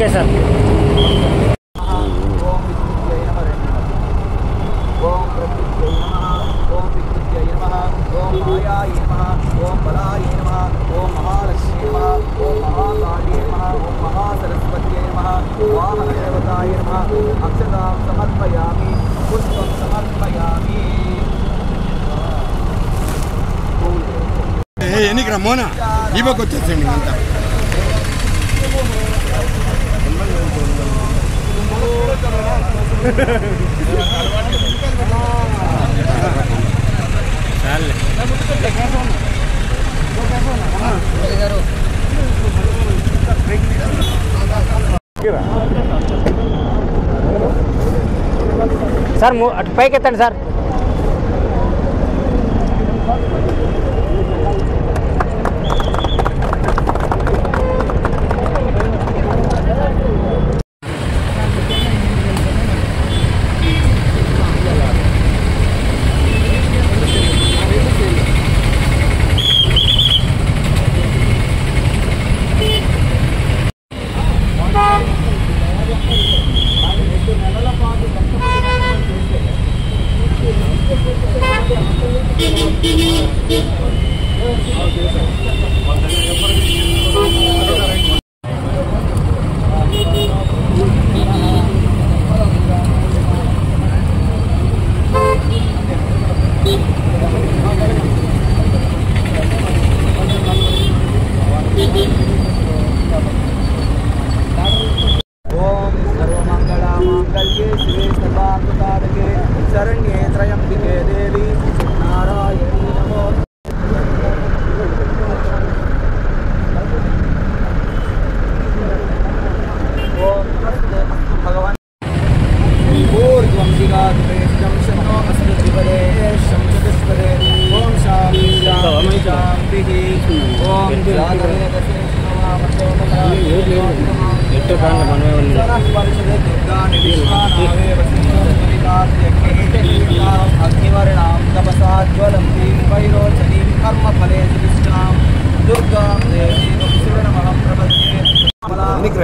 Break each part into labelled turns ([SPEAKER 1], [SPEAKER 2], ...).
[SPEAKER 1] Okay sir.
[SPEAKER 2] ఎన్నికరా మోనా ఇవ్వకు వచ్చేసండి అంతా.
[SPEAKER 1] సార్ అటు పైకి ఎత్తండి సార్.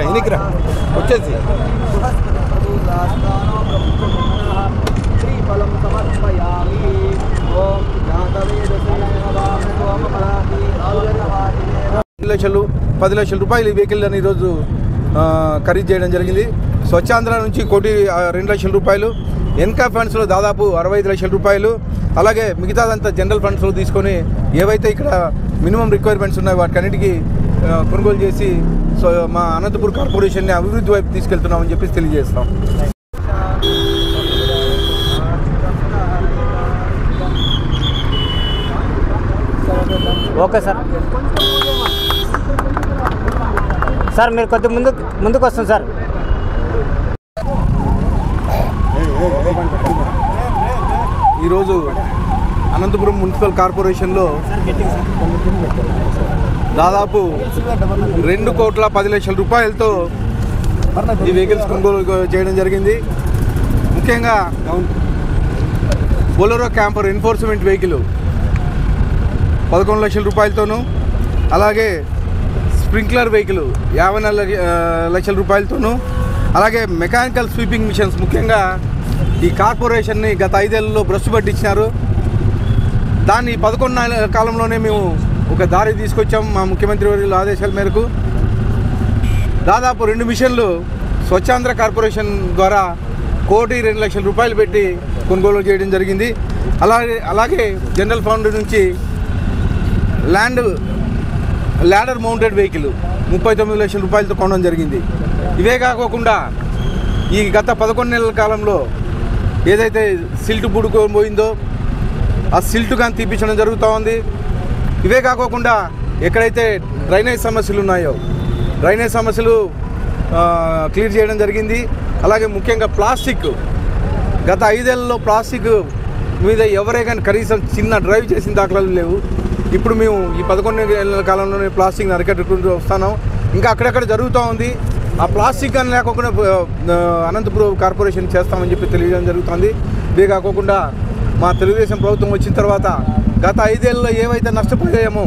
[SPEAKER 2] ఎన్నికరా వచ్చేసి లక్షలు 10 లక్షల రూపాయలు ఈ వెహికల్ అని ఈరోజు ఖరీదు చేయడం జరిగింది. స్వచ్ఛాంధ్ర నుంచి 1,02 లక్షల రూపాయలు, ఎన్కా ఫండ్స్లో దాదాపు 65 లక్షల రూపాయలు, అలాగే మిగతాదంతా జనరల్ ఫండ్స్లో తీసుకొని ఏవైతే ఇక్కడ మినిమం రిక్వైర్మెంట్స్ ఉన్నాయో వాటికన్నిటికీ కొనుగోలు చేసి మా అనంతపూర్ కార్పొరేషన్ని అభివృద్ధి వైపు తీసుకెళ్తున్నామని చెప్పేసి తెలియజేస్తాం.
[SPEAKER 1] Okay sir. సార్ మీరు కొద్దిగా ముందుకు వస్తుంది సార్.
[SPEAKER 2] ఈరోజు అనంతపురం మున్సిపల్ కార్పొరేషన్లో దాదాపు 2,10,00,000 రూపాయలతో ఈ వెహికల్స్ కొనుగోలు చేయడం జరిగింది. ముఖ్యంగా బొలెరో క్యాంపర్ ఎన్ఫోర్స్మెంట్ వెహికల్ 11 లక్షల రూపాయలతోనూ, అలాగే స్ప్రింక్లర్ వెహికల్ 54 లక్షల రూపాయలతోనూ, అలాగే మెకానికల్ స్వీపింగ్ మిషన్స్ ముఖ్యంగా ఈ కార్పొరేషన్ని గత 5 ఏళ్లలో భ్రష్టు పట్టించినారు. దాన్ని 11 నెలల కాలంలోనే మేము ఒక దారి తీసుకొచ్చాం మా ముఖ్యమంత్రి వర్యుల ఆదేశాల మేరకు. దాదాపు 2 మిషన్లు స్వచ్ఛాంధ్ర కార్పొరేషన్ ద్వారా 1,02,00,000 రూపాయలు పెట్టి కొనుగోలు చేయడం జరిగింది. అలాగే జనరల్ ఫండ్ నుంచి ల్యాడర్ మౌంటెడ్ వెహికల్ 39 లక్షల రూపాయలతో కొనడం జరిగింది. ఇవే కాకోకుండా ఈ గత 11 నెలల కాలంలో ఏదైతే సిల్ట్ బుడుకొని పోయిందో ఆ సిల్ట్ కానీ తీపించడం జరుగుతూ ఉంది. ఇవే కాకోకుండా ఎక్కడైతే డ్రైనేజ్ సమస్యలు ఉన్నాయో డ్రైనేజ్ సమస్యలు క్లియర్ చేయడం జరిగింది. అలాగే ముఖ్యంగా ప్లాస్టిక్, గత 5 ఏళ్లలో ప్లాస్టిక్ మీద ఎవరే కానీ కనీసం చిన్న డ్రైవ్ చేసిన దాఖలాలు లేవు. ఇప్పుడు మేము ఈ 11 నెలల కాలంలోనే ప్లాస్టిక్ని అరికట్టుకుంటూ వస్తున్నాం. ఇంకా అక్కడక్కడ జరుగుతూ ఉంది. ఆ ప్లాస్టిక్ అని లేకుండా అనంతపురం కార్పొరేషన్ చేస్తామని చెప్పి తెలియజేయడం జరుగుతుంది. ఇదే కాకుండా మా తెలుగుదేశం ప్రభుత్వం వచ్చిన తర్వాత గత 5 ఏళ్లలో ఏవైతే నష్టపోయామో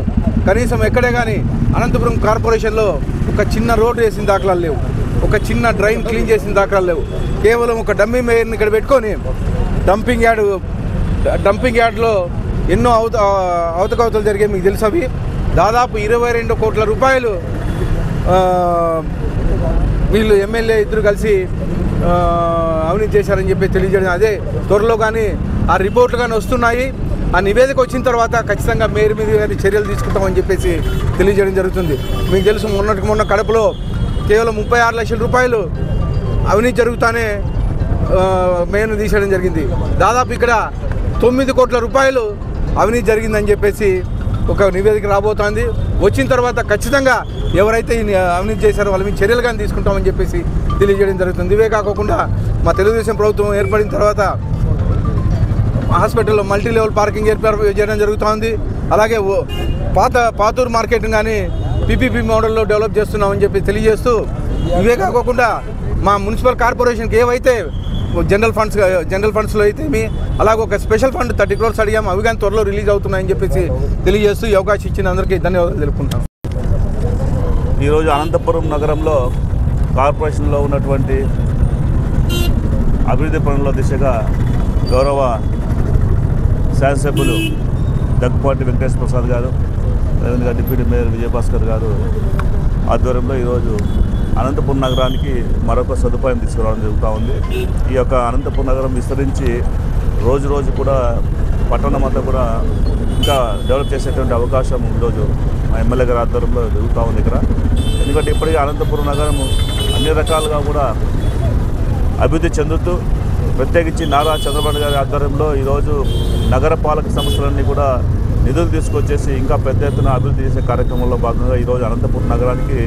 [SPEAKER 2] కనీసం ఎక్కడే కానీ అనంతపురం కార్పొరేషన్లో ఒక చిన్న రోడ్డు వేసిన దాఖలాలు లేవు. ఒక చిన్న డ్రైన్ క్లీన్ చేసిన దాఖలాలు లేవు. కేవలం ఒక డమ్మీ మేయర్ని ఇక్కడ పెట్టుకొని డంపింగ్ యార్డ్లో ఎన్నో అవతకవతలు జరిగాయి. మీకు తెలుసు అవి దాదాపు 22 కోట్ల రూపాయలు వీళ్ళు ఎమ్మెల్యే ఇద్దరు కలిసి అవినీతి చేశారని చెప్పి తెలియజేయడం. అదే త్వరలో కానీ ఆ రిపోర్ట్లు కానీ వస్తున్నాయి. ఆ నివేదిక వచ్చిన తర్వాత ఖచ్చితంగా మేయర్ మీద కానీ చర్యలు తీసుకుంటామని చెప్పేసి తెలియజేయడం జరుగుతుంది. మీకు తెలుసు మొన్న కడపలో కేవలం 36 లక్షల రూపాయలు అవినీతి జరుగుతానే మేయర్ను తీసేయడం జరిగింది. దాదాపు ఇక్కడ 9 కోట్ల రూపాయలు అవినీతి జరిగిందని చెప్పేసి ఒక నివేదిక రాబోతోంది. వచ్చిన తర్వాత ఖచ్చితంగా ఎవరైతే ఈ అవినీతి చేశారో వాళ్ళ మీద చర్యలు కానీ తీసుకుంటామని చెప్పేసి తెలియజేయడం జరుగుతుంది. ఇవే కాకుండా మా తెలుగుదేశం ప్రభుత్వం ఏర్పడిన తర్వాత హాస్పిటల్లో మల్టీ లెవెల్ పార్కింగ్ ఏర్పాటు చేయడం జరుగుతోంది. అలాగే పాతూరు మార్కెట్ కానీ పీపీపీ మోడల్లో డెవలప్ చేస్తున్నామని చెప్పి తెలియజేస్తూ, ఇవే కాకుండా మా మున్సిపల్ కార్పొరేషన్కి ఏవైతే జనరల్ ఫండ్స్లో అయితే అలాగే ఒక స్పెషల్ ఫండ్ 30 crores అడిగాము. అవి కానీ త్వరలో రిలీజ్ అవుతున్నాయని చెప్పేసి తెలియజేస్తూ ఈ అవకాశం ఇచ్చిన అందరికీ ధన్యవాదాలు తెలుపుకుంటాం.
[SPEAKER 3] ఈరోజు అనంతపురం నగరంలో కార్పొరేషన్లో ఉన్నటువంటి అభివృద్ధి పనుల దిశగా గౌరవ శాసనసభ్యులు దగ్గుపాటి వెంకటేశ్వర ప్రసాద్ గారు, అదేవిధంగా డిప్యూటీ మేయర్ విజయభాస్కర్ గారు ఆధ్వర్యంలో ఈరోజు అనంతపురం నగరానికి మరొక సదుపాయం తీసుకురావడం జరుగుతూ ఉంది. ఈ యొక్క అనంతపురం నగరం విస్తరించి రోజు కూడా పట్టణం అంతా కూడా ఇంకా డెవలప్ చేసేటువంటి అవకాశం ఈరోజు మా ఎమ్మెల్యే గారి ఆధ్వర్యంలో జరుగుతూ ఉంది ఇక్కడ. ఎందుకంటే ఇప్పటికీ అనంతపురం నగరం అన్ని రకాలుగా కూడా అభివృద్ధి చెందుతూ, ప్రత్యేకించి నారా చంద్రబాబు గారి ఆధ్వర్యంలో ఈరోజు నగరపాలక సంస్థలన్నీ కూడా నిధులు తీసుకొచ్చేసి ఇంకా పెద్ద ఎత్తున అభివృద్ధి చేసే కార్యక్రమంలో భాగంగా ఈరోజు అనంతపురం నగరానికి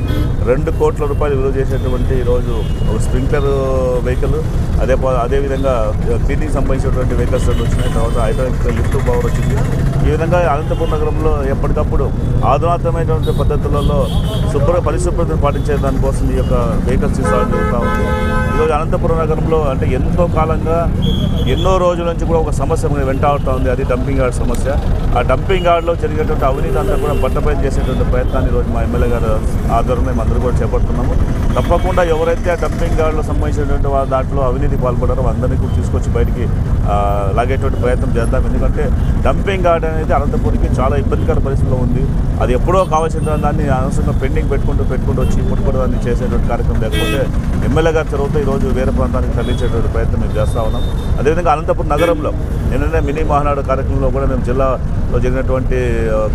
[SPEAKER 3] 2 కోట్ల రూపాయలు విలువ చేసేటువంటి ఈరోజు ఒక స్ప్రింక్లర్ వెహికల్, అదేవిధంగా క్లీనింగ్ సంబంధించినటువంటి వెహికల్స్ వచ్చినాయి. తర్వాత హైదరాబాద్ లిఫ్ట్ పవర్ వచ్చింది. ఈ విధంగా అనంతపురం నగరంలో ఎప్పటికప్పుడు ఆధునాతనమైనటువంటి పద్ధతులలో పరిశుభ్రతను పాటించే దానికోసం ఈ యొక్క వెహికల్స్ తీసుకురావడం జరుగుతూ ఉంది. ఈరోజు అనంతపురం నగరంలో అంటే ఎంతో కాలంగా ఎన్నో రోజుల నుంచి కూడా ఒక సమస్య వెంటాడుతూ ఉంది. అది డంపింగ్ యార్డ్ సమస్య. ఆ డంపింగ్ యార్డ్లో జరిగేటువంటి అవినీతి అంతా కూడా బట్టపైన చేసేటువంటి ప్రయత్నాన్ని ఈరోజు మా ఎమ్మెల్యే గారు ఆధ్వర్యంలో మేము అందరూ కూడా చేపడుతున్నాము. తప్పకుండా ఎవరైతే ఆ డంపింగ్ యార్డ్లో సంబంధించినటువంటి వాళ్ళ దాంట్లో అవినీతి పాల్పడారో అందరినీ కూడా తీసుకొచ్చి బయటికి లాగేటువంటి ప్రయత్నం చేద్దాం. ఎందుకంటే డంపింగ్ యార్డ్ అనేది అనంతపురికి చాలా ఇబ్బందికర పరిస్థితిలో ఉంది. అది ఎప్పుడో కావాల్సిన దాన్ని అనవసరంగా పెండింగ్ పెట్టుకుంటూ వచ్చి ఇప్పుడు కూడా దాన్ని చేసేటువంటి కార్యక్రమం లేకపోతే ఎమ్మెల్యే గారి చొరవతో ఈరోజు వేరే ప్రాంతానికి తరలించేటువంటి ప్రయత్నం మేము చేస్తూ ఉన్నాం. అదేవిధంగా అనంతపురం నగరంలో నిన్ననే మినీ మహానాడు కార్యక్రమంలో కూడా మేము జిల్లాలో జరిగినటువంటి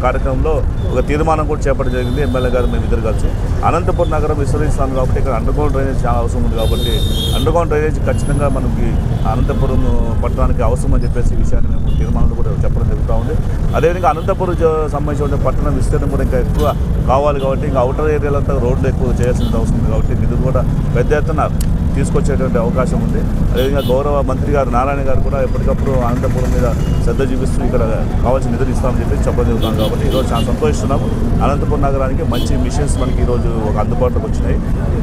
[SPEAKER 3] కార్యక్రమంలో ఒక తీర్మానం కూడా చేపట్టడం జరిగింది. ఎమ్మెల్యే గారు మేము ఇద్దరు కలిసి అనంతపురం నగరం విస్తరిస్తాం కాబట్టి ఇక్కడ అండర్గ్రౌండ్ డ్రైనేజ్ చాలా అవసరం ఉంది. కాబట్టి అండర్గ్రౌండ్ డ్రైనేజ్ ఖచ్చితంగా మనకి అనంతపురం పట్టణానికి అవసరం అని చెప్పేసి ఈ విషయాన్ని మేము తీర్మానంలో కూడా చెప్పడం జరుగుతూ ఉంది. అదేవిధంగా అనంతపురం సంబంధించిన పట్టణ విస్తీర్ణం కూడా ఇంకా ఎక్కువ కావాలి కాబట్టి ఇంకా అవుటర్ ఏరియాలంతా రోడ్లు ఎక్కువ చేయాల్సిన అవసరం ఉంది. కాబట్టి నిధులు కూడా పెద్ద ఎత్తున తీసుకొచ్చేటువంటి అవకాశం ఉంది. అదేవిధంగా గౌరవ మంత్రి గారు నారాయణ గారు కూడా ఎప్పటికప్పుడు అనంతపురం మీద శ్రద్ధ చూపిస్తూ ఇక్కడ కావాల్సిన నిధులు ఇస్తామని చెప్పి చెప్పడం జరుగుతాం. కాబట్టి ఈరోజు చాలా సంతోషిస్తున్నాం. అనంతపురం నగరానికి మంచి మిషన్స్ మనకి ఈరోజు ఒక అందుబాటులోకి వచ్చినాయి.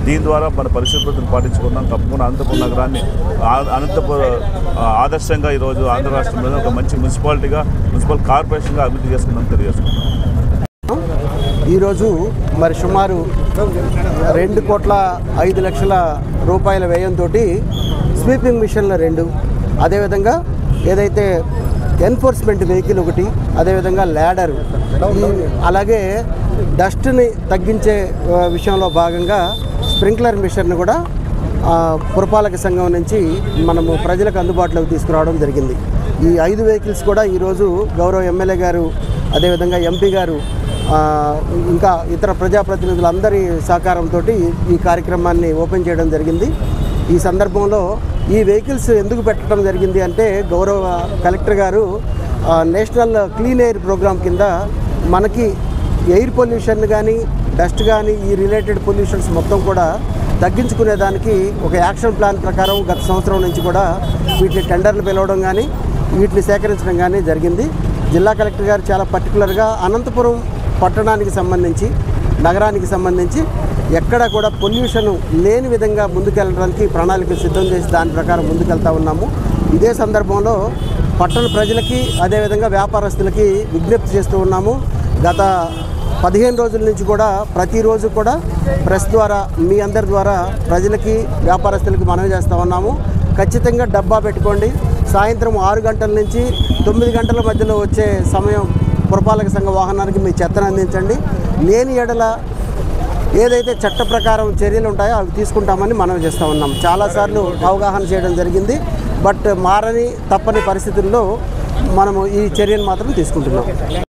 [SPEAKER 3] దీని ద్వారా మన పరిశుభ్రతను పాటించుకున్నాం. తప్పకుండా అనంతపురం నగరాన్ని ఆదర్శంగా ఈరోజు ఆంధ్ర రాష్ట్రంలో ఒక మంచి మున్సిపల్ కార్పొరేషన్గా అభివృద్ధి చేసుకుందాం తెలియజేసుకుంటాం.
[SPEAKER 4] ఈరోజు మరి సుమారు 2,05,00,000 రూపాయల వ్యయంతో స్వీపింగ్ మిషన్లు 2, అదేవిధంగా ఏదైతే ఎన్ఫోర్స్మెంట్ వెహికల్ 1, అదేవిధంగా ల్యాడర్, అలాగే డస్ట్ని తగ్గించే విషయంలో భాగంగా స్ప్రింక్లర్ మిషన్ను కూడా పురపాలక సంఘం నుంచి మనము ప్రజలకు అందుబాటులోకి తీసుకురావడం జరిగింది. ఈ 5 వెహికల్స్ కూడా ఈరోజు గౌరవ ఎమ్మెల్యే గారు, అదేవిధంగా ఎంపీ గారు, ఇంకా ఇతర ప్రజాప్రతినిధులందరి సహకారంతో ఈ కార్యక్రమాన్ని ఓపెన్ చేయడం జరిగింది. ఈ సందర్భంలో ఈ వెహికల్స్ ఎందుకు పెట్టడం జరిగింది అంటే, గౌరవ కలెక్టర్ గారు నేషనల్ క్లీన్ ఎయిర్ ప్రోగ్రాం కింద మనకి ఎయిర్ పొల్యూషన్ కానీ డస్ట్ కానీ ఈ రిలేటెడ్ పొల్యూషన్స్ మొత్తం కూడా తగ్గించుకునేదానికి ఒక యాక్షన్ ప్లాన్ ప్రకారం గత సంవత్సరం నుంచి కూడా వీటిని టెండర్లు పిలవడం కానీ వీటిని సేకరించడం కానీ జరిగింది. జిల్లా కలెక్టర్ గారు చాలా పర్టికులర్గా అనంతపురం పట్టణానికి సంబంధించి, నగరానికి సంబంధించి ఎక్కడ కూడా పొల్యూషన్ లేని విధంగా ముందుకెళ్ళడానికి ప్రణాళిక సిద్ధం చేసి దాని ప్రకారం ముందుకెళ్తా ఉన్నాము. ఇదే సందర్భంలో పట్టణ ప్రజలకి అదేవిధంగా వ్యాపారస్తులకి విజ్ఞప్తి చేస్తూ ఉన్నాము. గత 15 రోజుల నుంచి కూడా ప్రతిరోజు కూడా ప్రెస్ ద్వారా మీ అందరి ద్వారా ప్రజలకి వ్యాపారస్తులకి మనవి చేస్తూ ఉన్నాము. ఖచ్చితంగా డబ్బా పెట్టుకోండి. సాయంత్రం 6 గంటల నుంచి 9 గంటల మధ్యలో వచ్చే సమయం పురపాలక సంఘ వాహనానికి మీ చెత్తను అందించండి. లేని ఎడల ఏదైతే చట్ట ప్రకారం చర్యలు ఉంటాయో అవి తీసుకుంటామని మనవి చేస్తూ ఉన్నాం. చాలాసార్లు అవగాహన చేయడం జరిగింది. బట్ మారని తప్పని పరిస్థితుల్లో మనము ఈ చర్యను మాత్రం తీసుకుంటున్నాం.